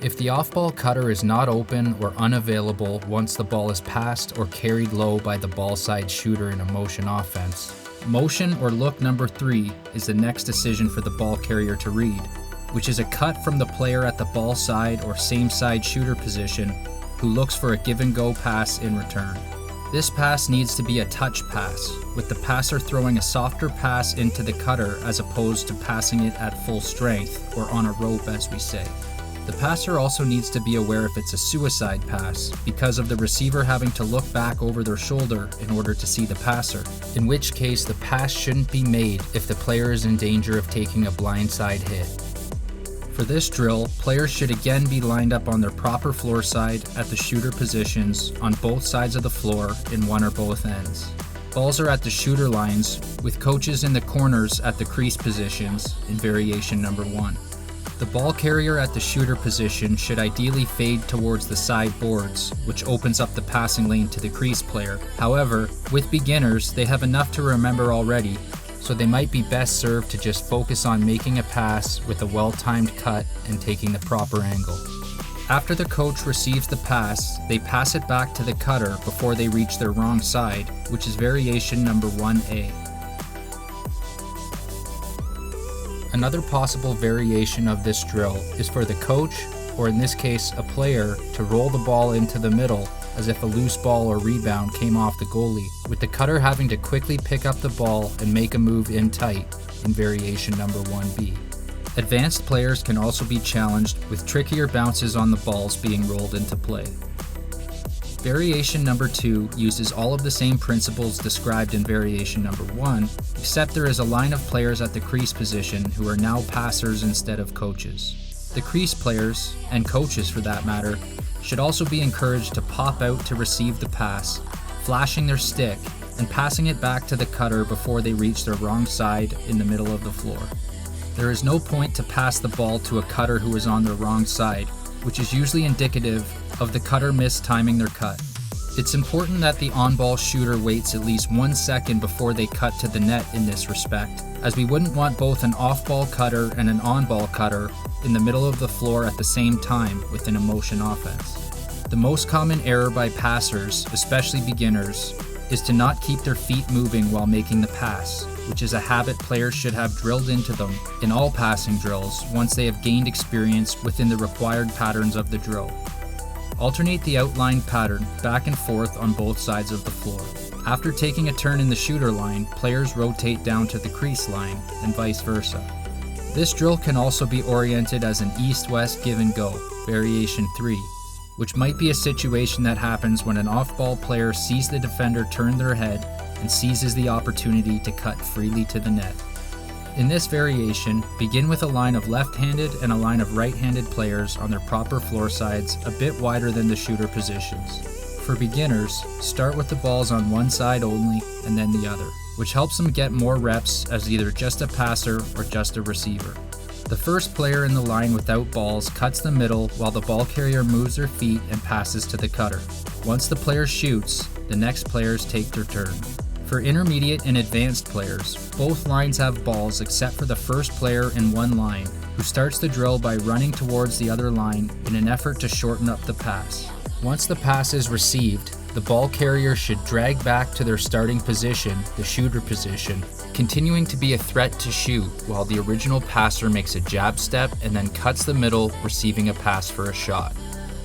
If the off-ball cutter is not open or unavailable once the ball is passed or carried low by the ball side shooter in a motion offense, motion or look number 3 is the next decision for the ball carrier to read, which is a cut from the player at the ball side or same side shooter position who looks for a give and go pass in return. This pass needs to be a touch pass, with the passer throwing a softer pass into the cutter as opposed to passing it at full strength or on a rope, as we say. The passer also needs to be aware if it's a suicide pass because of the receiver having to look back over their shoulder in order to see the passer, in which case the pass shouldn't be made if the player is in danger of taking a blindside hit. For this drill, players should again be lined up on their proper floor side at the shooter positions on both sides of the floor in one or both ends. Balls are at the shooter lines, with coaches in the corners at the crease positions in variation number 1. The ball carrier at the shooter position should ideally fade towards the side boards, which opens up the passing lane to the crease player. However, with beginners, they have enough to remember already, so they might be best served to just focus on making a pass with a well-timed cut and taking the proper angle. After the coach receives the pass, they pass it back to the cutter before they reach their wrong side, which is variation number 1A. Another possible variation of this drill is for the coach, or in this case a player, to roll the ball into the middle as if a loose ball or rebound came off the goalie, with the cutter having to quickly pick up the ball and make a move in tight in variation number 1B. Advanced players can also be challenged with trickier bounces on the balls being rolled into play. Variation number 2 uses all of the same principles described in variation number 1, except there is a line of players at the crease position who are now passers instead of coaches. The crease players, and coaches for that matter, should also be encouraged to pop out to receive the pass, flashing their stick and passing it back to the cutter before they reach their wrong side in the middle of the floor. There is no point to pass the ball to a cutter who is on their wrong side, which is usually indicative of the cutter mistiming their cut. It's important that the on-ball shooter waits at least 1 second before they cut to the net in this respect, as we wouldn't want both an off-ball cutter and an on-ball cutter in the middle of the floor at the same time within a motion offense. The most common error by passers, especially beginners, is to not keep their feet moving while making the pass, which is a habit players should have drilled into them in all passing drills once they have gained experience within the required patterns of the drill. Alternate the outlined pattern back and forth on both sides of the floor. After taking a turn in the shooter line, players rotate down to the crease line, and vice versa. This drill can also be oriented as an east-west give and go, variation 3, which might be a situation that happens when an off-ball player sees the defender turn their head and seizes the opportunity to cut freely to the net. In this variation, begin with a line of left-handed and a line of right-handed players on their proper floor sides a bit wider than the shooter positions. For beginners, start with the balls on one side only and then the other, which helps them get more reps as either just a passer or just a receiver. The first player in the line without balls cuts the middle while the ball carrier moves their feet and passes to the cutter. Once the player shoots, the next players take their turn. For intermediate and advanced players, both lines have balls except for the first player in one line, who starts the drill by running towards the other line in an effort to shorten up the pass. Once the pass is received, the ball carrier should drag back to their starting position, the shooter position, continuing to be a threat to shoot while the original passer makes a jab step and then cuts the middle, receiving a pass for a shot.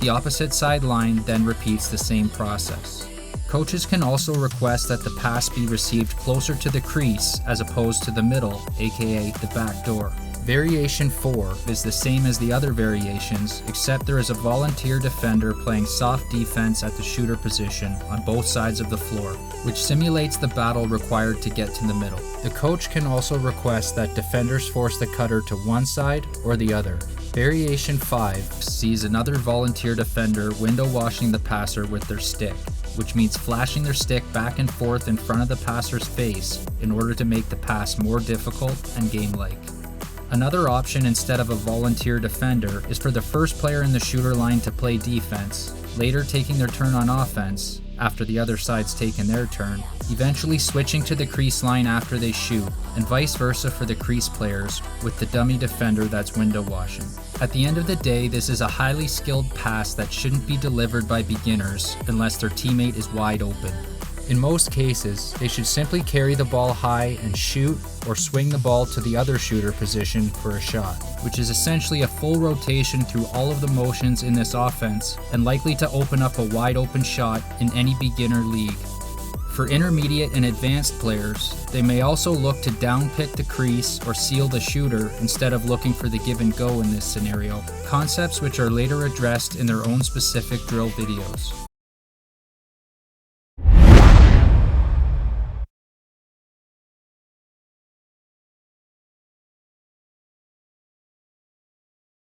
The opposite side line then repeats the same process. Coaches can also request that the pass be received closer to the crease as opposed to the middle, aka the back door. Variation 4 is the same as the other variations, except there is a volunteer defender playing soft defense at the shooter position on both sides of the floor, which simulates the battle required to get to the middle. The coach can also request that defenders force the cutter to one side or the other. Variation 5 sees another volunteer defender window washing the passer with their stick, which means flashing their stick back and forth in front of the passer's face in order to make the pass more difficult and game-like. Another option instead of a volunteer defender is for the first player in the shooter line to play defense, later taking their turn on offense after the other side's taken their turn, eventually switching to the crease line after they shoot, and vice versa for the crease players with the dummy defender that's window washing. At the end of the day, this is a highly skilled pass that shouldn't be delivered by beginners unless their teammate is wide open. In most cases, they should simply carry the ball high and shoot, or swing the ball to the other shooter position for a shot, which is essentially a full rotation through all of the motions in this offense and likely to open up a wide open shot in any beginner league. For intermediate and advanced players, they may also look to downpick the crease or seal the shooter instead of looking for the give and go in this scenario, concepts which are later addressed in their own specific drill videos.